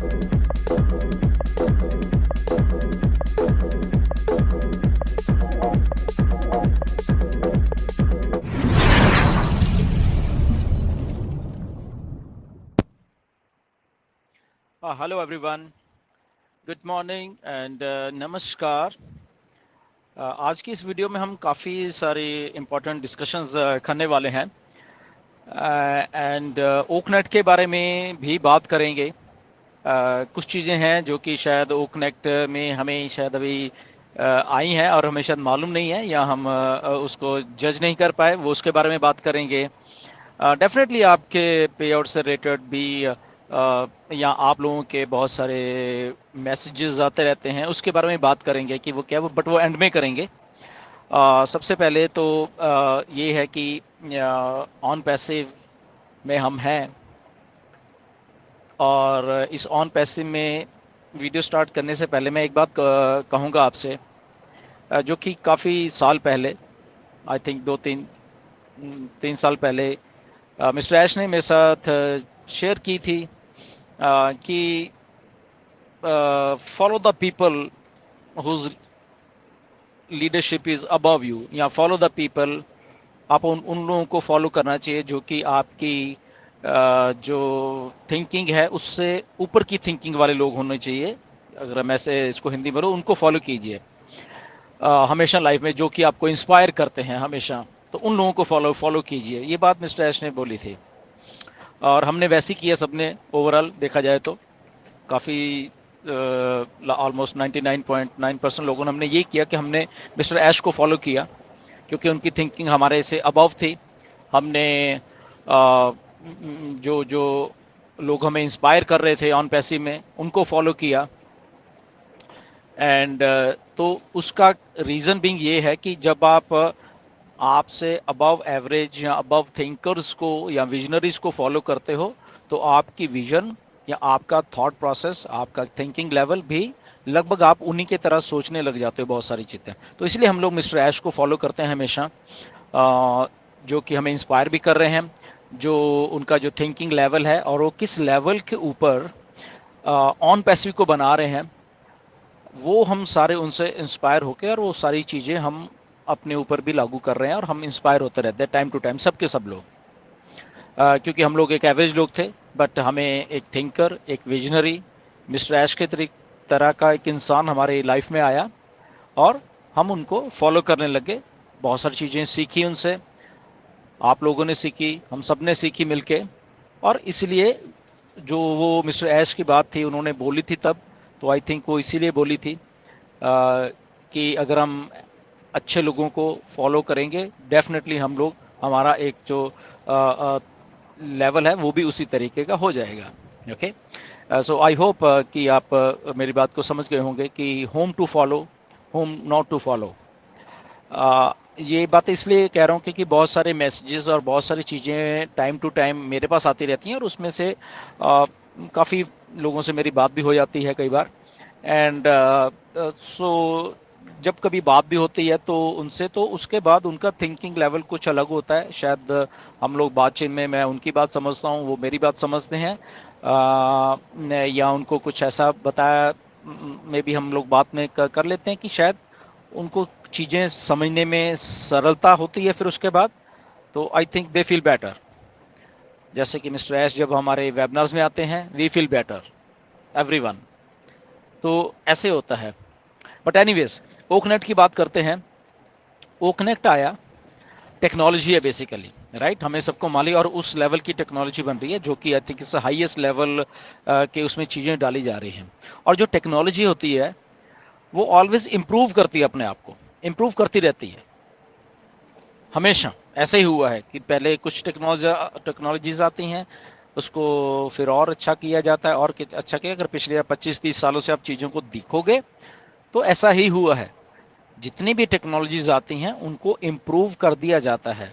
Hello everyone, good morning and नमस्कार। आज की इस वीडियो में हम काफ़ी सारी इम्पोर्टेंट डिस्कशंस करने वाले हैं एंड ओकनेट के बारे में भी बात करेंगे। कुछ चीज़ें हैं जो कि शायद ओकनेट में हमें शायद अभी आई हैं और हमें शायद मालूम नहीं है या हम उसको जज नहीं कर पाए, वो उसके बारे में बात करेंगे। डेफिनेटली आपके पे आउट से रिलेटेड भी या आप लोगों के बहुत सारे मैसेजेस आते रहते हैं, उसके बारे में बात करेंगे कि वो क्या वो, बट वो एंड में करेंगे। सबसे पहले तो ये है कि ऑन पैसिव में हम हैं और इस ऑन पैसिव में वीडियो स्टार्ट करने से पहले मैं एक बात कहूँगा आपसे, जो कि काफ़ी साल पहले, आई थिंक 2-3 साल पहले मिस्टर ऐश ने मेरे साथ शेयर की थी कि follow the people whose leadership is above you, या फॉलो द पीपल, आप उन लोगों को फॉलो करना चाहिए जो कि आपकी जो थिंकिंग है उससे ऊपर की थिंकिंग वाले लोग होने चाहिए। अगर मैं से इसको हिंदी में बोलूं, उनको फॉलो कीजिए हमेशा लाइफ में, जो कि आपको इंस्पायर करते हैं हमेशा, तो उन लोगों को फॉलो कीजिए। ये बात मिस्टर ऐश ने बोली थी और हमने वैसे किया सबने। ओवरऑल देखा जाए तो काफ़ी ऑलमोस्ट 99.9% लोगों ने हमने ये किया कि हमने मिस्टर ऐश को फॉलो किया, क्योंकि उनकी थिंकिंग हमारे से अबव थी। हमने जो जो लोग हमें इंस्पायर कर रहे थे ऑन पैसिव में, उनको फॉलो किया। एंड तो उसका रीज़न बिंग ये है कि जब आप आपसे अबव एवरेज या अबव थिंकर्स को या विजनरीज को फॉलो करते हो, तो आपकी विजन या आपका थॉट प्रोसेस, आपका थिंकिंग लेवल भी लगभग आप उन्हीं के तरह सोचने लग जाते हो बहुत सारी चीज़ें। तो इसलिए हम लोग मिस्टर ऐश को फॉलो करते हैं हमेशा, जो कि हमें इंस्पायर भी कर रहे हैं, जो उनका जो थिंकिंग लेवल है और वो किस लेवल के ऊपर ऑन पैसिव को बना रहे हैं, वो हम सारे उनसे इंस्पायर होकर और वो सारी चीज़ें हम अपने ऊपर भी लागू कर रहे हैं और हम इंस्पायर होते रहते हैं टाइम टू टाइम, सबके सब लोग। क्योंकि हम लोग एक एवरेज लोग थे, बट हमें एक थिंकर, एक विजनरी, मिस्टर ऐश के तरह का एक इंसान हमारे लाइफ में आया और हम उनको फॉलो करने लगे। बहुत सारी चीज़ें सीखी उनसे, आप लोगों ने सीखी, हम सब ने सीखी मिलके। और इसलिए जो वो मिस्टर ऐश की बात थी उन्होंने बोली थी तब, तो आई थिंक वो इसीलिए बोली थी कि अगर हम अच्छे लोगों को फॉलो करेंगे, डेफिनेटली हम लोग, हमारा एक जो लेवल है वो भी उसी तरीके का हो जाएगा। ओके, सो आई होप कि आप मेरी बात को समझ गए होंगे कि whom to follow, whom not to follow. ये बात इसलिए कह रहा हूँ क्योंकि बहुत सारे मैसेजेस और बहुत सारी चीज़ें टाइम टू टाइम मेरे पास आती रहती हैं और उसमें से काफ़ी लोगों से मेरी बात भी हो जाती है कई बार। एंड सो जब कभी बात भी होती है तो उनसे, तो उसके बाद उनका थिंकिंग लेवल कुछ अलग होता है। शायद हम लोग बातचीत में, मैं उनकी बात समझता हूँ, वो मेरी बात समझते हैं, या उनको कुछ ऐसा बताया में भी हम लोग बात में कर लेते हैं कि शायद उनको चीज़ें समझने में सरलता होती है फिर उसके बाद, तो I think they feel better. जैसे कि मिस्टर ऐश जब हमारे वेबिनार्स में आते हैं, वी फील बेटर एवरीवन, तो ऐसे होता है। बट एनीवेज, ओकनेट की बात करते हैं। ओकनेट आया, टेक्नोलॉजी है बेसिकली, राइट, हमें सबको मालूम, और उस लेवल की टेक्नोलॉजी बन रही है जो कि आई थिंक इस हाईएस्ट लेवल के उसमें चीज़ें डाली जा रही हैं। और जो टेक्नोलॉजी होती है वो ऑलवेज इम्प्रूव करती है, अपने आप को इम्प्रूव करती रहती है हमेशा। ऐसा ही हुआ है कि पहले कुछ टेक्नोलॉजीज आती हैं, उसको फिर और अच्छा किया जाता है, और अच्छा किया। अगर पिछले 25-30 सालों से आप चीज़ों को देखोगे तो ऐसा ही हुआ है। जितनी भी टेक्नोलॉजीज आती हैं उनको इम्प्रूव कर दिया जाता है,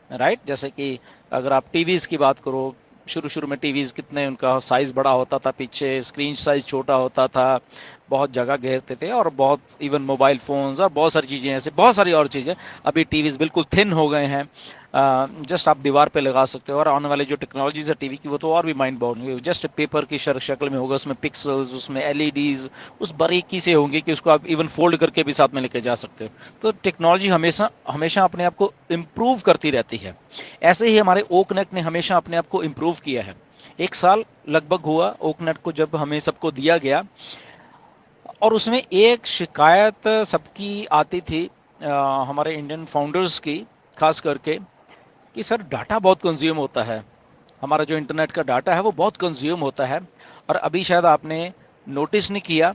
राइट। जैसे कि अगर आप टीवीज़ की बात करो, शुरू शुरू में टीवीज़ कितने, उनका साइज़ बड़ा होता था, पीछे स्क्रीन साइज छोटा होता था, बहुत जगह घेरते थे, और बहुत इवन मोबाइल फ़ोन्स और बहुत सारी चीज़ें, ऐसे बहुत सारी और चीज़ें। अभी टीवीज़ बिल्कुल थिन हो गए हैं, जस्ट आप दीवार पे लगा सकते हो, और आने वाली जो टेक्नोलॉजीज है टीवी की वो तो और भी माइंड ब्लोइंग, जस्ट पेपर की शक्ल में होगा, उसमें पिक्सल्स, उसमें एलईडीज उस बारीकी से होंगी कि उसको आप इवन फोल्ड करके भी साथ में लेके जा सकते हो। तो टेक्नोलॉजी हमेशा हमेशा अपने आप को इम्प्रूव करती रहती है। ऐसे ही हमारे ओकनेट ने हमेशा अपने आप को इम्प्रूव किया है। 1 साल लगभग हुआ ओकनेट को जब हमें सबको दिया गया, और उसमें एक शिकायत सबकी आती थी, हमारे इंडियन फाउंडर्स की खास करके, कि सर डाटा बहुत कंज्यूम होता है, हमारा जो इंटरनेट का डाटा है वो बहुत कंज्यूम होता है। और अभी शायद आपने नोटिस नहीं किया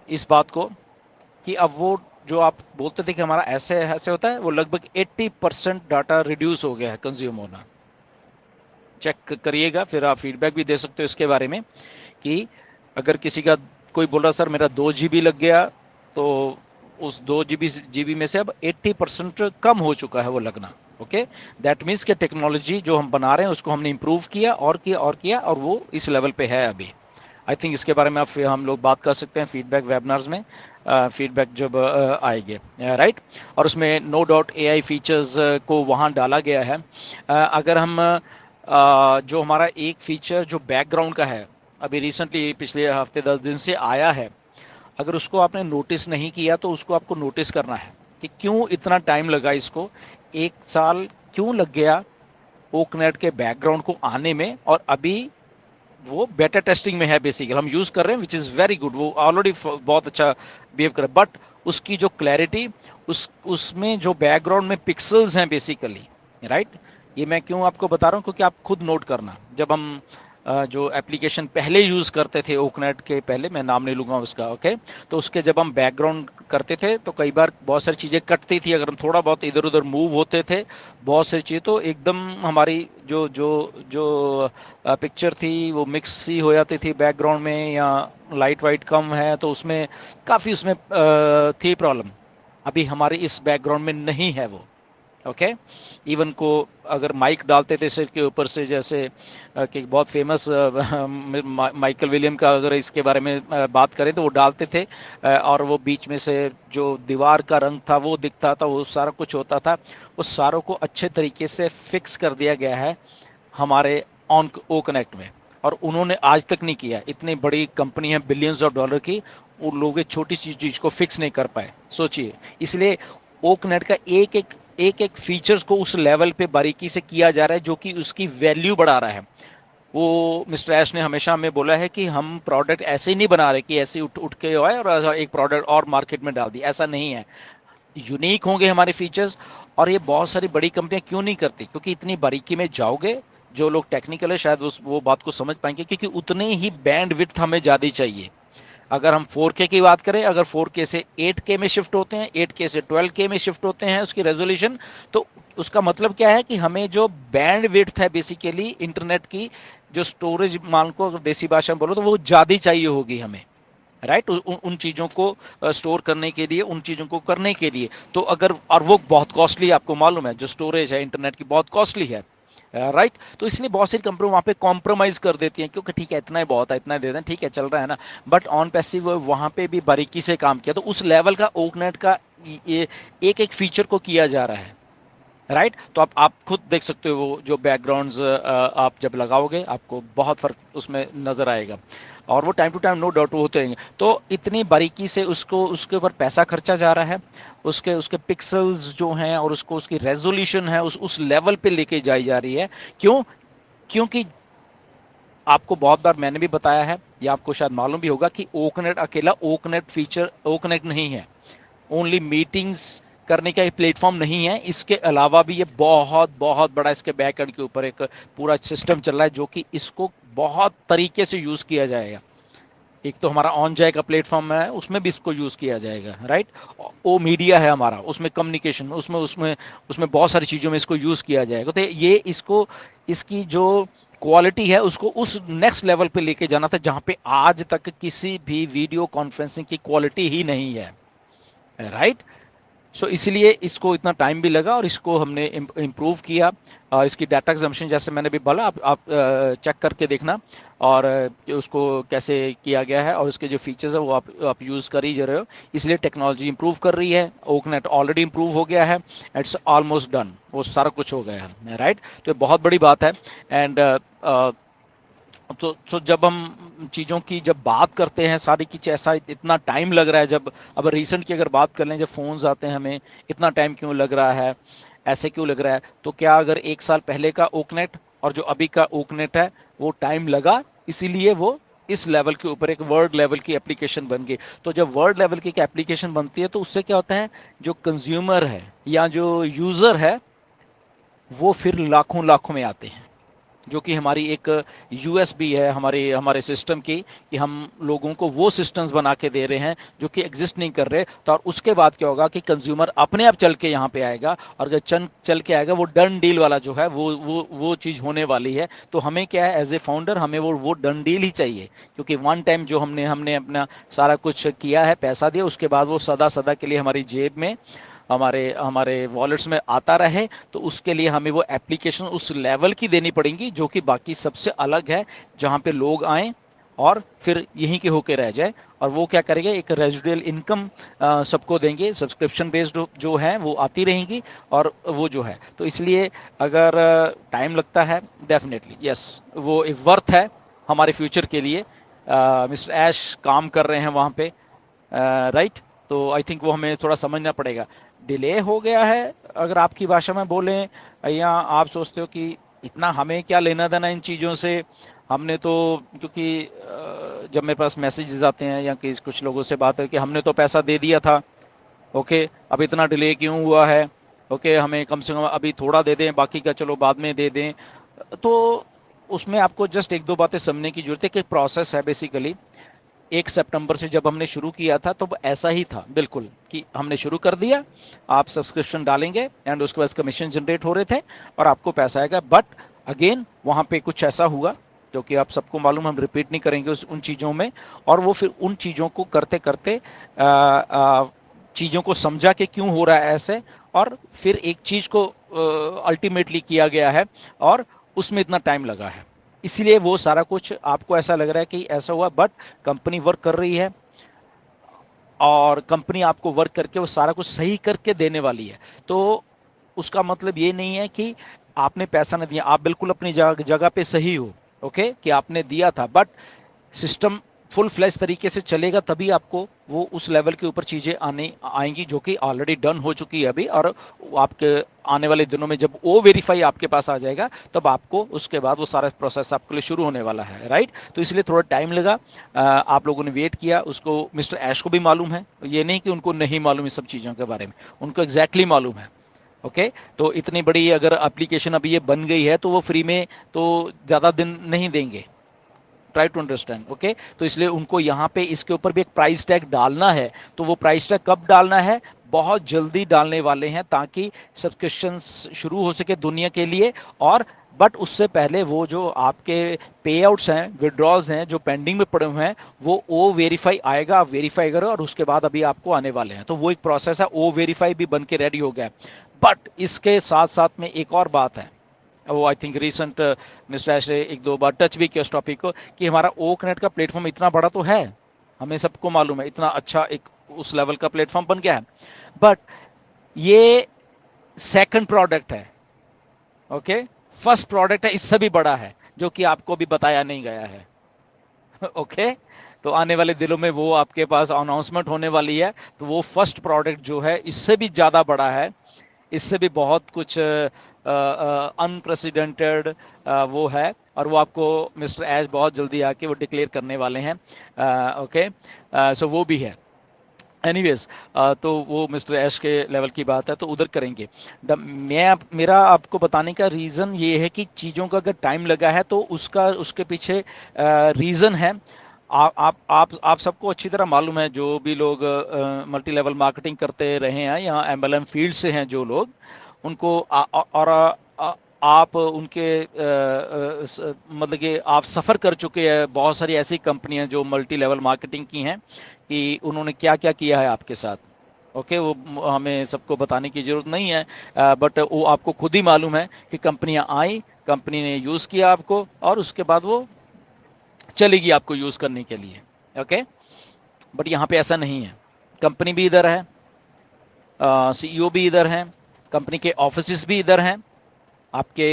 इस बात को, कि अब वो जो आप बोलते थे कि हमारा ऐसे ऐसे होता है, वो लगभग 80% डाटा रिड्यूस हो गया है कंज्यूम होना। चेक करिएगा, फिर आप फीडबैक भी दे सकते हो इसके बारे में, कि अगर किसी का कोई बोल रहा सर मेरा 2 GB लग गया, तो उस 2 GB में से अब 80% कम हो चुका है वो लगना। ओके, दैट मीन्स कि टेक्नोलॉजी जो हम बना रहे हैं उसको हमने इम्प्रूव किया और किया और किया, और वो इस लेवल पे है अभी। आई थिंक इसके बारे में आप हम लोग बात कर सकते हैं फीडबैक वेबिनार्स में, फीडबैक जब आएंगे, राइट। और उसमें नो डाउट एआई फीचर्स को वहाँ डाला गया है। अगर हम जो हमारा एक फीचर जो बैकग्राउंड का है, अभी रिसेंटली पिछले हफ्ते 10 दिन से आया है, अगर उसको आपने नोटिस नहीं किया तो उसको आपको नोटिस करना है कि क्यों इतना टाइम लगा इसको, 1 साल क्यों लग गया ओकनेट के बैकग्राउंड को आने में, और अभी वो बेटा टेस्टिंग में है, बेसिकली हम यूज कर रहे हैं, विच इज वेरी गुड, वो ऑलरेडी बहुत अच्छा बिहेव कर, बट उसकी जो क्लैरिटी, उसमें जो बैकग्राउंड में पिक्सल्स हैं बेसिकली, राइट। ये मैं क्यों आपको बता रहा हूँ, क्योंकि आप खुद नोट करना, जब हम जो एप्लीकेशन पहले यूज करते थे ओकनेट के पहले, मैं नाम नहीं लूंगा उसका, ओके, तो उसके जब हम बैकग्राउंड करते थे तो कई बार बहुत सारी चीजें कटती थी, अगर हम थोड़ा बहुत इधर उधर मूव होते थे बहुत सारी चीजें, तो एकदम हमारी जो जो जो पिक्चर थी वो मिक्स सी हो जाती थी बैकग्राउंड में, या लाइट वाइट कम है तो उसमें काफ़ी उसमें थी प्रॉब्लम। अभी हमारे इस बैकग्राउंड में नहीं है वो, ओके। इवन को अगर माइक डालते थे सिर के ऊपर से, जैसे कि बहुत फेमस माइकल विलियम का अगर इसके बारे में बात करें तो वो डालते थे, और वो बीच में से जो दीवार का रंग था वो दिखता था, वो सारा कुछ होता था, उस सारों को अच्छे तरीके से फिक्स कर दिया गया है हमारे ऑन ओ कनेक्ट में। और उन्होंने आज तक नहीं किया, इतनी बड़ी कंपनी है बिलियंस ऑफ डॉलर की, उन लोग एक छोटी सी चीज को फिक्स नहीं कर पाए, सोचिए। इसलिए ओ कनेक्ट का एक एक फीचर्स को उस लेवल पे बारीकी से किया जा रहा है जो कि उसकी वैल्यू बढ़ा रहा है। वो मिस्टर ऐश ने हमेशा हमें बोला है कि हम प्रोडक्ट ऐसे ही नहीं बना रहे कि ऐसे उठ उठ के आए और एक प्रोडक्ट और मार्केट में डाल दी, ऐसा नहीं है। यूनिक होंगे हमारे फीचर्स, और ये बहुत सारी बड़ी कंपनियां क्यों नहीं करती, क्योंकि इतनी बारीकी में जाओगे, जो लोग टेक्निकल है शायद उस वो बात को समझ पाएंगे, क्योंकि उतने ही बैंड विड्थ हमें ज़्यादा चाहिए। अगर हम 4K की बात करें, अगर 4K से 8K में शिफ्ट होते हैं, 8K से 12K में शिफ्ट होते हैं उसकी रेजोल्यूशन, तो उसका मतलब क्या है कि हमें जो बैंड विड्थ है बेसिकली इंटरनेट की, जो स्टोरेज मान को अगर देसी भाषा में बोलो तो वो ज़्यादा चाहिए होगी हमें, राइट, उन चीज़ों को स्टोर करने के लिए, उन चीज़ों को करने के लिए। तो अगर, और वो बहुत कॉस्टली, आपको मालूम है जो स्टोरेज है इंटरनेट की बहुत कॉस्टली है, राइट। तो इसलिए बहुत सारी कंपनी वहाँ पे कॉम्प्रोमाइज कर देती हैं, क्योंकि ठीक है इतना ही बहुत है, इतना दे दें, ठीक है चल रहा है ना। बट ऑन पैसिव वहाँ पे भी बारीकी से काम किया, तो उस लेवल का ओकनेट का ये एक एक फीचर को किया जा रहा है, राइट। तो आप खुद देख सकते हो वो जो बैकग्राउंड्स आप जब लगाओगे आपको बहुत फर्क उसमें नजर आएगा, और वो time to time no doubt होते रहेंगे। तो इतनी बारीकी से उसको उसके ऊपर पैसा खर्चा जा रहा है, उसके उसके पिक्सल्स जो हैं और उसको उसकी रेजोल्यूशन है उस लेवल पे लेके जाई जा रही है। क्यों? क्योंकि आपको बहुत बार मैंने भी बताया है, या आपको शायद मालूम भी होगा, कि ओकनेट अकेला ओकनेट फीचर ओकनेट नहीं है, ओनली मीटिंग्स करने का एक प्लेटफॉर्म नहीं है, इसके अलावा भी ये बहुत बहुत बड़ा इसके बैक एंड के ऊपर एक पूरा सिस्टम चल रहा है जो कि इसको बहुत तरीके से यूज किया जाएगा। एक तो हमारा ऑन जाए का प्लेटफॉर्म है, उसमें भी इसको यूज किया जाएगा, राइट। वो मीडिया है हमारा, उसमें कम्युनिकेशन, उसमें उसमें उसमें बहुत सारी चीज़ों में इसको यूज किया जाएगा। तो ये इसको, इसकी जो क्वालिटी है उसको उस नेक्स्ट लेवल पे लेके जाना था, जहां पे आज तक किसी भी वीडियो कॉन्फ्रेंसिंग की क्वालिटी ही नहीं है, राइट। सो इसलिए इसको इतना टाइम भी लगा और इसको हमने इम्प्रूव किया। इसकी डाटा कंजम्पशन जैसे मैंने भी बोला, आप चेक करके देखना और उसको कैसे किया गया है और उसके जो फीचर्स है वो आप यूज़ कर ही जा रहे हो। इसलिए टेक्नोलॉजी इंप्रूव कर रही है, ओकनेट ऑलरेडी इंप्रूव हो गया है, इट्स ऑलमोस्ट डन, वो सारा कुछ हो गया है, राइट। तो ये बहुत बड़ी बात है। एंड तो जब हम चीज़ों की जब बात करते हैं सारी की, ऐसा इतना टाइम लग रहा है, जब अब रिसेंट की अगर बात कर लें, जब फ़ोन्स आते हैं हमें इतना टाइम क्यों लग रहा है, ऐसे क्यों लग रहा है? तो क्या अगर एक साल पहले का ओकनेट और जो अभी का ओकनेट है वो टाइम लगा, इसीलिए वो इस लेवल के ऊपर एक वर्ल्ड लेवल की एप्लीकेशन बन गई। तो जब वर्ल्ड लेवल की एप्लीकेशन बनती है तो उससे क्या होता है, जो कंज्यूमर है या जो यूज़र है वो फिर लाखों लाखों में आते हैं, जो कि हमारी एक यूएसबी है हमारे हमारे सिस्टम की, कि हम लोगों को वो सिस्टम्स बना के दे रहे हैं जो कि एग्जिस्ट नहीं कर रहे। तो और उसके बाद क्या होगा कि कंज्यूमर अपने आप चल के यहाँ पे आएगा, और अगर चल के आएगा वो डन डील वाला जो है वो चीज़ होने वाली है। तो हमें क्या है, एज ए फाउंडर हमें वो डन डील ही चाहिए, क्योंकि वन टाइम जो हमने हमने अपना सारा कुछ किया है, पैसा दिया, उसके बाद वो सदा सदा के लिए हमारी जेब में, हमारे हमारे वॉलेट्स में आता रहे। तो उसके लिए हमें वो एप्लीकेशन उस लेवल की देनी पड़ेंगी जो कि बाकी सबसे अलग है, जहाँ पे लोग आएँ और फिर यहीं के होके रह जाए। और वो क्या करेंगे, एक रेजिडुअल इनकम सबको देंगे, सब्सक्रिप्शन बेस्ड जो है वो आती रहेंगी। और वो जो है, तो इसलिए अगर टाइम लगता है, डेफिनेटली यस, वो एक वर्थ है हमारे फ्यूचर के लिए। मिस्टर ऐश काम कर रहे हैं वहाँ पे, राइट। तो आई थिंक वो हमें थोड़ा समझना पड़ेगा। डिले हो गया है अगर आपकी भाषा में बोलें, या आप सोचते हो कि इतना हमें क्या लेना देना इन चीज़ों से, हमने तो, क्योंकि जब मेरे पास मैसेजेस आते हैं या कि कुछ लोगों से बात है कि हमने तो पैसा दे दिया था, ओके अब इतना डिले क्यों हुआ है, ओके हमें कम से कम अभी थोड़ा दे दें, बाकी का चलो बाद में दे दें। तो उसमें आपको जस्ट एक दो बातें समझने की जरूरत है कि प्रोसेस है बेसिकली। 1 सितंबर से जब हमने शुरू किया था तो ऐसा ही था बिल्कुल, कि हमने शुरू कर दिया, आप सब्सक्रिप्शन डालेंगे एंड उसके बाद कमीशन जनरेट हो रहे थे और आपको पैसा आएगा। बट अगेन वहाँ पे कुछ ऐसा हुआ जो कि आप सबको मालूम, हम रिपीट नहीं करेंगे उन चीज़ों में। और वो फिर उन चीज़ों को करते करते चीज़ों को समझा कि क्यों हो रहा है ऐसे, और फिर एक चीज़ को अल्टीमेटली किया गया है और उसमें इतना टाइम लगा है। इसलिए वो सारा कुछ आपको ऐसा लग रहा है कि ऐसा हुआ, बट कंपनी वर्क कर रही है और कंपनी आपको वर्क करके वो सारा कुछ सही करके देने वाली है। तो उसका मतलब ये नहीं है कि आपने पैसा नहीं दिया, आप बिल्कुल अपनी जगह पे सही हो, ओके, कि आपने दिया था, बट सिस्टम फुल फ्लैश तरीके से चलेगा तभी आपको वो उस लेवल के ऊपर चीज़ें आने आएंगी, जो कि ऑलरेडी डन हो चुकी है अभी। और आपके आने वाले दिनों में जब ओ वेरीफाई आपके पास आ जाएगा, तब आपको उसके बाद वो सारा प्रोसेस आपके लिए शुरू होने वाला है, राइट। तो इसलिए थोड़ा टाइम लगा, आप लोगों ने वेट किया, उसको मिस्टर ऐश को भी मालूम है, ये नहीं कि उनको नहीं मालूम इस सब चीज़ों के बारे में, उनको एग्जैक्टली मालूम है, ओके। तो इतनी बड़ी अगर एप्लीकेशन अभी ये बन गई है तो वो फ्री में तो ज़्यादा दिन नहीं देंगे, ट्राई टू अंडरस्टैंड, ओके। तो इसलिए उनको यहाँ पे इसके ऊपर भी एक प्राइस टैग डालना है। तो वो प्राइस टैग कब डालना है, बहुत जल्दी डालने वाले हैं, ताकि सब्सक्रिप्शन शुरू हो सके दुनिया के लिए। और बट उससे पहले वो जो आपके पे आउट्स हैं, विड्रॉज हैं जो पेंडिंग में पड़े हुए हैं, वो ओ वेरीफाई आएगा, आप वेरीफाई करो और उसके बाद अभी आपको आने वाले हैं। तो वो एक प्रोसेस है, ओ वेरीफाई भी बन के रेडी हो गया है। बट इसके साथ साथ में एक और बात है, वो आई थिंक रिसेंट मिस्टर ऐश ने एक दो बार टच भी किया उस टॉपिक को, कि हमारा ओकनेट का प्लेटफॉर्म इतना बड़ा तो है, हमें सबको मालूम है, इतना अच्छा एक उस लेवल का प्लेटफॉर्म बन गया है। बट ये सेकंड प्रोडक्ट है, ओके। फर्स्ट प्रोडक्ट है, इससे भी बड़ा है, जो कि आपको भी बताया नहीं गया है, ओके। तो आने वाले दिनों में वो आपके पास अनाउंसमेंट होने वाली है। तो वो फर्स्ट प्रोडक्ट जो है इससे भी ज़्यादा बड़ा है, इससे भी बहुत कुछ अनप्रेसिडेंटेड वो है, और वो आपको मिस्टर ऐश बहुत जल्दी आके वो डिक्लेयर करने वाले हैं, ओके। सो वो भी है, एनीवेज। तो वो मिस्टर ऐश के लेवल की बात है, तो उधर करेंगे। मेरा आपको बताने का रीज़न ये है कि चीज़ों का अगर टाइम लगा है तो उसका उसके पीछे रीज़न है। आप सबको अच्छी तरह मालूम है, जो भी लोग मल्टी लेवल मार्केटिंग करते रहे हैं या एमएलएम फील्ड से हैं जो लोग, उनको और आप उनके मतलब कि आप सफ़र कर चुके हैं बहुत सारी ऐसी कंपनियां जो मल्टी लेवल मार्केटिंग की हैं, कि उन्होंने क्या क्या किया है आपके साथ, ओके, वो हमें सबको बताने की जरूरत नहीं है, बट वो आपको खुद ही मालूम है कि कंपनियां आई, कंपनी ने यूज किया आपको, और उसके बाद वो चलेगी आपको यूज करने के लिए। ओके, बट यहाँ पे ऐसा नहीं है। कंपनी भी इधर है, सीईओ भी इधर हैं, कंपनी के ऑफिस भी इधर हैं। आपके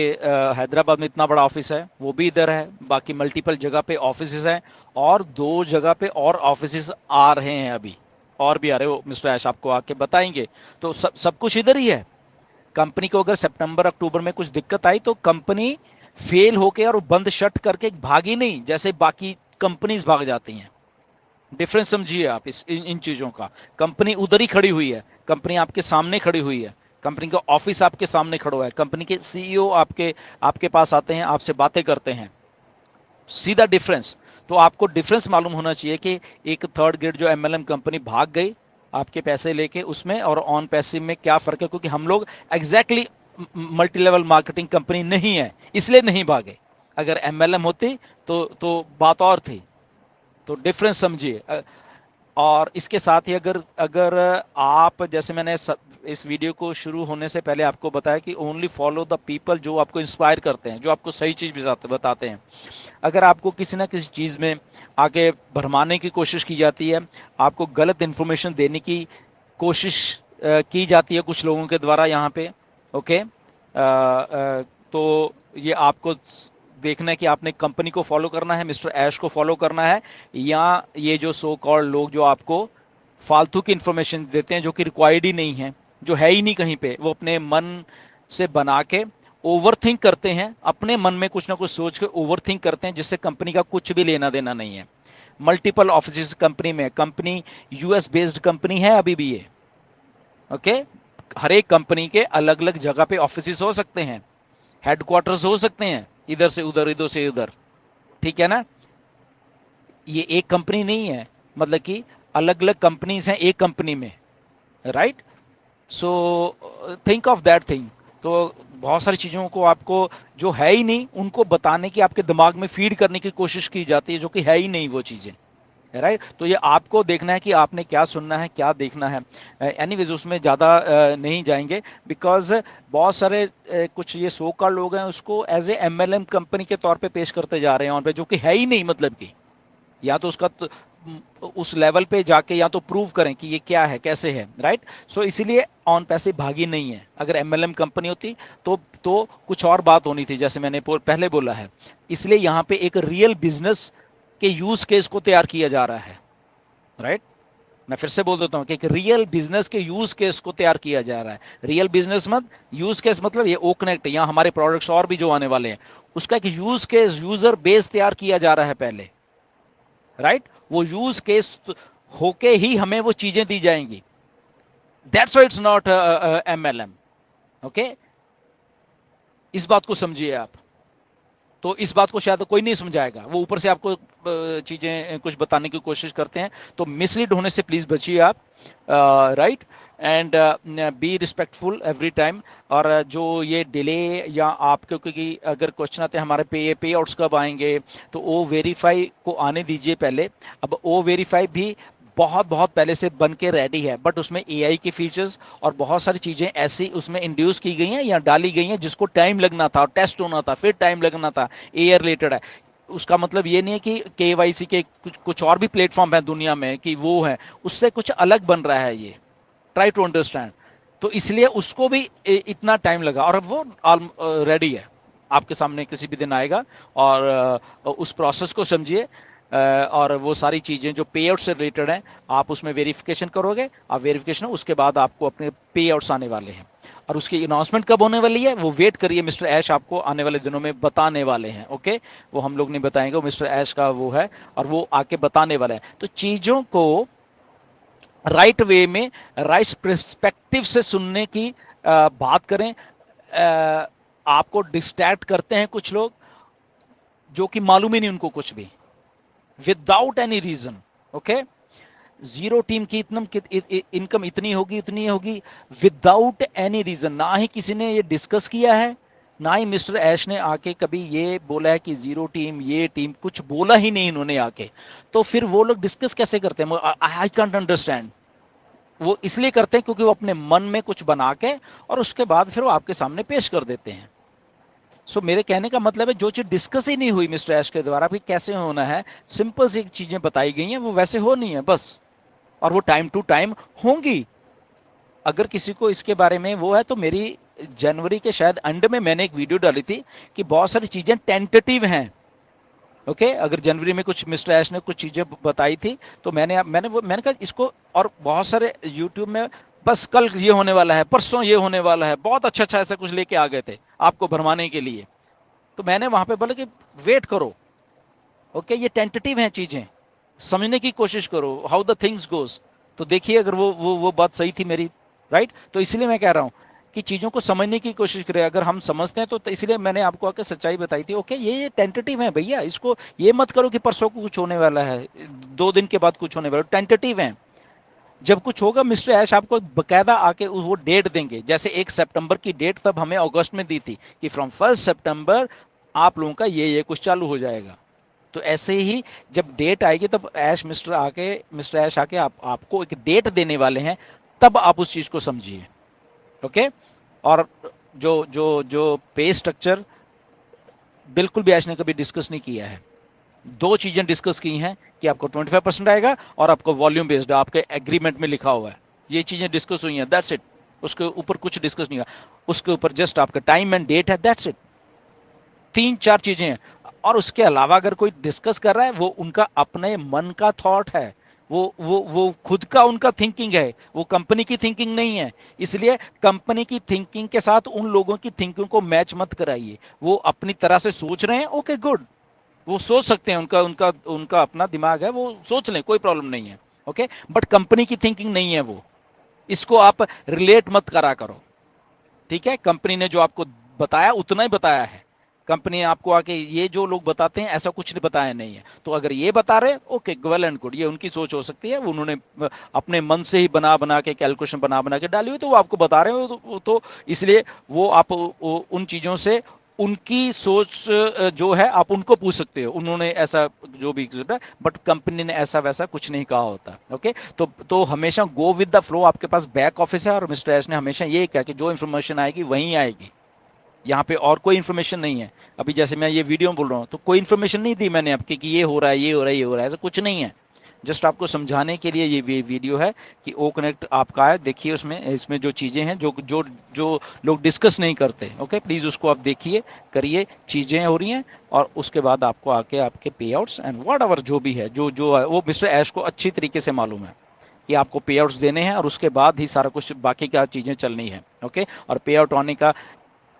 हैदराबाद में इतना बड़ा ऑफिस है, वो भी इधर है, बाकी मल्टीपल जगह पे ऑफिस हैं, और 2 जगह पे और ऑफिस आ रहे हैं अभी, और भी आ रहे हो, मिस्टर ऐश आपको आके बताएंगे। तो सब कुछ इधर ही है। कंपनी को अगर सितंबर अक्टूबर में कुछ दिक्कत आई तो कंपनी फेल होके और बंद शट करके भागी नहीं, जैसे बाकी कंपनीज भाग जाती हैं। डिफरेंस समझिए आप इन चीजों का। कंपनी उधर ही खड़ी हुई है, कंपनी आपके सामने खड़ी हुई है, कंपनी का ऑफिस आपके सामने खड़ा हुआ है, कंपनी के सीईओ आपके आपके पास आते हैं, आपसे बातें करते हैं। सीधा डिफरेंस। तो आपको डिफरेंस मालूम होना चाहिए कि एक थर्ड ग्रेड जो एमएलएम कंपनी भाग गई आपके पैसे लेके, उसमें और ऑन पैसिव में क्या फर्क है, क्योंकि हम लोग exactly multi level marketing company नहीं है, इसलिए नहीं भागे। अगर एमएलएम होती तो बात और थी। तो डिफरेंस समझिए। और इसके साथ ही अगर अगर आप, जैसे मैंने इस वीडियो को शुरू होने से पहले आपको बताया कि ओनली फॉलो द पीपल जो आपको इंस्पायर करते हैं, जो आपको सही चीज बताते हैं। अगर आपको किसी ना किसी चीज में आगे भरमाने की कोशिश की जाती है, आपको गलत इंफॉर्मेशन देने की कोशिश की जाती है कुछ लोगों के द्वारा यहाँ पे, ओके, तो ये आपको देखना है कि आपने कंपनी को फॉलो करना है, मिस्टर ऐश को फॉलो करना है, या ये जो सो कॉल्ड लोग जो आपको फालतू की इंफॉर्मेशन देते हैं जो कि रिक्वायर्ड ही नहीं है, जो है ही नहीं कहीं पे, वो अपने मन से बना के ओवर थिंक करते हैं, अपने मन में कुछ ना कुछ सोच के ओवर थिंक करते हैं, जिससे कंपनी का कुछ भी लेना देना नहीं है। मल्टीपल ऑफिस कंपनी में, कंपनी यूएस बेस्ड कंपनी है अभी भी ये, ओके। हर एक कंपनी के अलग अलग जगह पे ऑफिस हो सकते हैं, हेडक्वार्टर्स हो सकते हैं, इधर से उधर, इधर से उधर, ठीक है ना। ये एक कंपनी नहीं है, मतलब कि अलग अलग कंपनीज हैं एक कंपनी में, right. So think of that thing. तो बहुत सारी चीज़ों को आपको जो है ही नहीं उनको बताने की, आपके दिमाग में फीड करने की कोशिश की जाती है, जो कि है ही नहीं वो चीज़ें, राइट। तो ये आपको देखना है कि आपने क्या सुनना है, क्या देखना है। एनीवेज उसमें ज़्यादा नहीं जाएंगे, बिकॉज बहुत सारे कुछ ये सो कॉल्ड लोग हैं उसको एज ए एमएलएम कंपनी के तौर पे पेश करते जा रहे हैं ऑन पे, जो कि है ही नहीं, मतलब कि या तो उसका उस लेवल पे जाके या तो प्रूव करें कि ये क्या है, कैसे है, राइट। सो इसीलिए ऑन पैसे भागी नहीं है। अगर एमएलएम कंपनी होती तो कुछ और बात होनी थी, जैसे मैंने पहले बोला है। इसलिए यहाँ पे एक रियल बिजनेस के यूज केस को तैयार किया जा रहा है, राइट। मैं फिर से बोल देता हूँ कि एक रियल बिजनेस के यूज केस को तैयार किया जा रहा है। रियल बिजनेस मत यूज केस मतलब ये ओ कनेक्ट या हमारे प्रोडक्ट्स और भी जो आने वाले हैं, उसका एक यूज केस, यूजर बेस तैयार किया जा रहा है पहले, राइट। वो यूज केस होके ही हमें वो चीजें दी जाएंगी। That's why it's not MLM, okay. इस बात को समझिए आप। तो इस बात को शायद कोई नहीं समझाएगा, वो ऊपर से आपको चीजें कुछ बताने की कोशिश करते हैं, तो मिसलीड होने से प्लीज बचिए आप, right. And be respectful every time. और जो ये डिले या आपके, क्योंकि अगर क्वेश्चन आते हैं हमारे पे आउट्स कब आएंगे, तो ओ वेरीफाई को आने दीजिए पहले। अब ओ वेरीफाई भी बहुत बहुत पहले से बन के रेडी है, बट उसमें एआई के फीचर्स और बहुत सारी चीजें ऐसी उसमें इंड्यूस की गई हैं या डाली गई हैं जिसको टाइम लगना था और टेस्ट होना था, फिर टाइम लगना था। एआई रिलेटेड है, उसका मतलब ये नहीं है कि केवाईसी के कुछ और भी प्लेटफॉर्म है दुनिया में कि वो है, उससे कुछ अलग बन रहा है ये। Try to understand. तो इसलिए उसको भी इतना टाइम लगा, और अब वो रेडी है, आपके सामने किसी भी दिन आएगा। और उस प्रोसेस को समझिए। और वो सारी चीज़ें जो पे आउट से रिलेटेड हैं, आप उसमें वेरिफिकेशन करोगे, आप वेरिफिकेशन उसके बाद आपको अपने पे आउट्स आने वाले हैं। और उसकी अनाउंसमेंट कब होने वाली है वो वेट करिए, मिस्टर ऐश आपको आने वाले दिनों में बताने वाले हैं, ओके। वो हम लोग नहीं बताएंगे, वो मिस्टर ऐश का वो है, और वो आके बताने वाला है। तो चीज़ों को राइट वे में, राइट पर्सपेक्टिव से सुनने की बात करें। आपको डिस्ट्रैक्ट करते हैं कुछ लोग, जो कि मालूम ही नहीं उनको कुछ भी, without any reason, okay. Zero team की इनकम इतनी होगी, इतनी होगी, विदाउट एनी रीजन। ना ही किसी ने ये डिस्कस किया है, ना ही मिस्टर ऐश ने आके कभी ये बोला है कि जीरो टीम, ये टीम, कुछ बोला ही नहीं इन्होंने आके। तो फिर वो लोग डिस्कस कैसे करते हैं? I can't understand. वो इसलिए करते हैं क्योंकि वो अपने मन में कुछ बना के और उसके बाद फिर वो आपके सामने पेश कर देते हैं। सो मेरे कहने का मतलब है जो चीज डिस्कस ही नहीं हुई मिस्टर ऐश के द्वारा भी कैसे होना है, सिंपल सी चीजें बताई गई हैं, वो वैसे हो नहीं है बस, और वो टाइम टू टाइम होंगी। अगर किसी को इसके बारे में वो है तो मेरी जनवरी के शायद एंड में मैंने एक वीडियो डाली थी कि बहुत सारी चीजें टेंटेटिव हैं। ओके अगर जनवरी में कुछ मिस्टर ऐश ने कुछ चीजें बताई थी तो मैंने कहा इसको, और बहुत सारे यूट्यूब में बस कल ये होने वाला है, परसों ये होने वाला है, बहुत अच्छा अच्छा ऐसा कुछ लेके आ गए थे आपको भरमाने के लिए। तो मैंने वहां पे बोला कि वेट करो, ओके ये टेंटेटिव हैं चीजें, समझने की कोशिश करो हाउ द थिंग्स गोज। तो देखिए अगर वो बात सही थी मेरी, राइट। तो इसलिए मैं कह रहा हूं कि चीजों को समझने की कोशिश करें, अगर हम समझते हैं तो इसलिए मैंने आपको आके सच्चाई बताई थी। ओके ये टेंटेटिव है भैया, इसको ये मत करो कि परसों को कुछ होने वाला है, 2 दिन के बाद कुछ होने वाला है, टेंटेटिव है। जब कुछ होगा मिस्टर ऐश आपको बकायदा आके वो डेट देंगे, जैसे 1 सितंबर की डेट तब हमें अगस्त में दी थी कि फ्रॉम 1 सितंबर आप लोगों का ये कुछ चालू हो जाएगा। तो ऐसे ही जब डेट आएगी तब मिस्टर ऐश आके आपको एक डेट देने वाले हैं, तब आप उस चीज को समझिए। ओके और जो जो जो पे स्ट्रक्चर बिल्कुल भी ऐश ने कभी डिस्कस नहीं किया है। 2 चीजें डिस्कस की हैं कि आपको 25% आएगा और आपको वॉल्यूम बेस्ड आपके एग्रीमेंट में लिखा हुआ है, ये चीजें डिस्कस हुई हैं, दैट्स इट। उसके ऊपर कुछ डिस्कस नहीं हुआ, उसके ऊपर जस्ट आपका टाइम एंड डेट है, दैट्स इट। 3-4 चीजें हैं, और उसके अलावा अगर कोई डिस्कस कर रहा है वो उनका अपने मन का थॉट है, वो खुद का उनका थिंकिंग है, वो कंपनी की थिंकिंग नहीं है। इसलिए कंपनी की थिंकिंग के साथ उन लोगों की थिंकिंग को मैच मत कराइए। वो अपनी तरह से सोच रहे हैं, ओके गुड, वो सोच सकते हैं, उनका उनका उनका अपना दिमाग है, वो सोच लें, कोई प्रॉब्लम नहीं है। ओके बट कंपनी की थिंकिंग नहीं है वो, इसको आप रिलेट मत करा करो। ठीक है, कंपनी ने जो आपको बताया उतना ही बताया है। कंपनी आपको आके ये जो लोग बताते हैं ऐसा कुछ नहीं बताया नहीं है। तो अगर ये बता रहे ओके वेल एंड गुड, ये उनकी सोच हो सकती है, वो उन्होंने अपने मन से ही बना बना के कैलकुलेशन बना बना के डाली हुई, तो वो आपको बता रहे हो तो इसलिए वो आप उन चीजों से उनकी सोच जो है आप उनको पूछ सकते हो, उन्होंने ऐसा जो भी, बट कंपनी ने ऐसा वैसा कुछ नहीं कहा होता। ओके तो हमेशा गो विद द फ्लो। आपके पास बैक ऑफिस है और मिस्टर एस ने हमेशा ये कहा कि जो इन्फॉर्मेशन आएगी वहीं आएगी, यहाँ पे और कोई इन्फॉर्मेशन नहीं है। अभी जैसे मैं ये वीडियो बोल रहा हूँ तो कोई इन्फॉर्मेशन नहीं दी मैंने आपकी कि ये हो रहा है, ये हो रहा है, ये हो रहा है, ऐसा कुछ नहीं है। जस्ट आपको समझाने के लिए ये वीडियो है कि ओ कनेक्ट आपका है, देखिए इसमें जो चीज़ें हैं जो जो जो लोग डिस्कस नहीं करते, ओके प्लीज़ उसको आप देखिए, करिए, चीज़ें हो रही हैं, और उसके बाद आपको आके आपके पे आउट्स एंड वॉट एवर जो भी है जो है वो मिस्टर ऐश को अच्छी तरीके से मालूम है कि आपको पे आउट्स देने हैं, और उसके बाद ही सारा कुछ बाकी क्या चीज़ें चलनी है। ओके और पे आउट होने का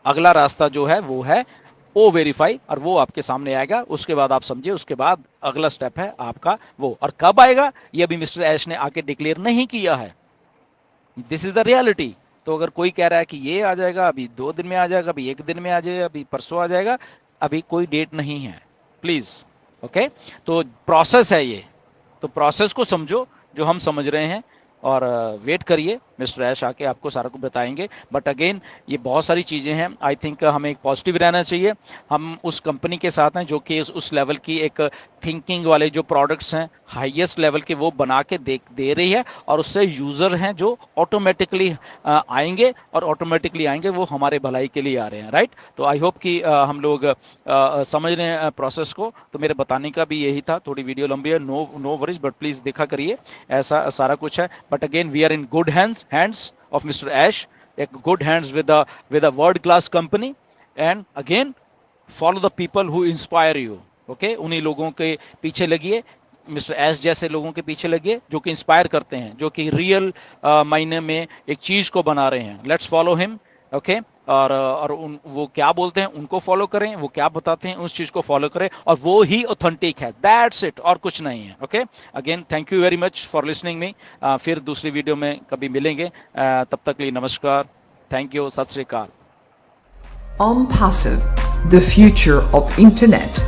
अगला रास्ता जो है वो है ओ वेरीफाई, और वो आपके सामने आएगा। उसके बाद आप समझिए, उसके बाद अगला स्टेप है आपका वो, और कब आएगा ये अभी मिस्टर ऐश ने आके डिक्लेयर नहीं किया है। This is the reality. तो अगर कोई कह रहा है कि ये आ जाएगा, अभी 2 दिन में आ जाएगा, अभी 1 दिन में आ जाएगा, अभी परसों आ जाएगा, अभी कोई डेट नहीं है, प्लीज। ओके तो प्रोसेस है ये, तो प्रोसेस को समझो जो हम समझ रहे हैं, और वेट करिए, मिस्टर ऐश आके आपको सारा कुछ बताएंगे। बट अगेन ये बहुत सारी चीज़ें हैं, आई थिंक हमें एक पॉजिटिव रहना चाहिए। हम उस कंपनी के साथ हैं जो कि उस लेवल की एक थिंकिंग वाले जो प्रोडक्ट्स हैं हाईएस्ट लेवल के वो बना के दे रही है, और उससे यूज़र हैं जो ऑटोमेटिकली आएंगे, और ऑटोमेटिकली आएंगे वो हमारे भलाई के लिए आ रहे हैं, राइट। तो आई होप कि हम लोग समझ रहे हैं प्रोसेस को। तो मेरे बताने का भी यही था, थोड़ी वीडियो लंबी है, नो वरीज, बट प्लीज़ देखा करिए, ऐसा सारा कुछ है। But again, we are in good hands of Mr. Ash, good hands with a world-class company, and again, follow the people who inspire you. Okay, उन्हीं लोगों के पीछे लगिए, मिस्टर एस जैसे लोगों के पीछे लगिए जो कि इंस्पायर करते हैं, जो कि रियल मायने में एक चीज को बना रहे हैं। Let's follow him, okay. और वो क्या बोलते हैं उनको फॉलो करें, वो क्या बताते हैं उस चीज को फॉलो करें, और वो ही ऑथेंटिक है, दैट्स इट, और कुछ नहीं है। Okay again thank you very much for listening me. फिर दूसरी वीडियो में कभी मिलेंगे, तब तक के लिए नमस्कार, थैंक यू, सत श्री अकाल। OnPassive, the future of internet.